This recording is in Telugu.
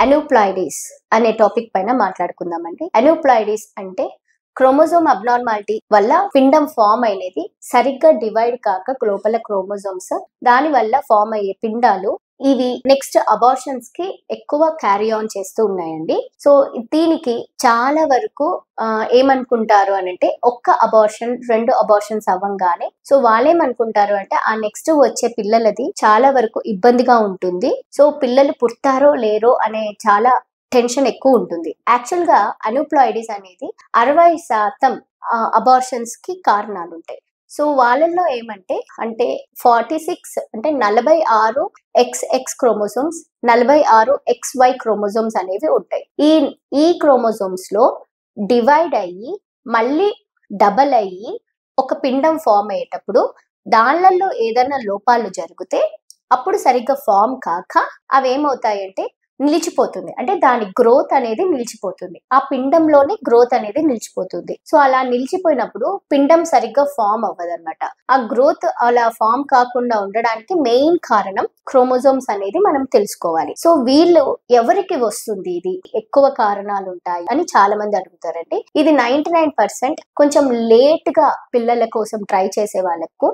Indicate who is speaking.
Speaker 1: అనూప్లాయిడీస్ అనే టాపిక్ పైన మాట్లాడుకుందామండి. అనూప్లాయిడీస్ అంటే క్రోమోజోమ్ అబ్నార్మాలిటీ వల్ల పిండం ఫామ్ అనేది సరిగ్గా డివైడ్ కాక లోపల క్రోమోజోమ్స్ దాని వల్ల ఫామ్ అయ్యే పిండాలు ఇవి నెక్స్ట్ అబార్షన్స్ కి ఎక్కువ క్యారీ ఆన్ చేస్తూ ఉన్నాయండి. సో దీనికి చాలా వరకు ఏమనుకుంటారు అని అంటే ఒక్క అబార్షన్ 2 అబార్షన్స్ అవ్వంగానే సో వాళ్ళేమనుకుంటారు అంటే ఆ నెక్స్ట్ వచ్చే పిల్లలది చాలా వరకు ఇబ్బందిగా ఉంటుంది. సో పిల్లలు పుడతారో లేరో అనే చాలా టెన్షన్ ఎక్కువ ఉంటుంది. యాక్చువల్ గా అనూప్లాయిడీస్ అనేది 60% అబార్షన్స్ కి కారణాలు ఉంటాయి. సో వాళ్ళల్లో ఏమంటే 46 అంటే 46 XX క్రోమోజోమ్స్ 46 XY క్రోమోజోమ్స్ అనేవి ఉంటాయి. ఈ క్రోమోజోమ్స్ లో డివైడ్ అయ్యి మళ్ళీ డబల్ అయ్యి ఒక పిండం ఫామ్ అయ్యేటప్పుడు దానిలలో ఏదైనా లోపాలు జరిగితే అప్పుడు సరిగ్గా ఫామ్ కాక అవేమవుతాయంటే నిలిచిపోతుంది. అంటే దాని గ్రోత్ అనేది నిలిచిపోతుంది. ఆ పిండంలోనే గ్రోత్ అనేది నిలిచిపోతుంది. సో అలా నిలిచిపోయినప్పుడు పిండం సరిగ్గా ఫామ్ అవ్వదన్నమాట. ఆ గ్రోత్ అలా ఫామ్ కాకుండా ఉండడానికి మెయిన్ కారణం క్రోమోజోమ్స్ అనేది మనం తెలుసుకోవాలి. సో వీళ్ళు ఎవరికి వస్తుంది, ఇది ఎక్కువ కారణాలు ఉంటాయి అని చాలా మంది అడుగుతారండి. ఇది 99% కొంచెం లేట్ గా పిల్లల కోసం ట్రై చేసే వాళ్ళకు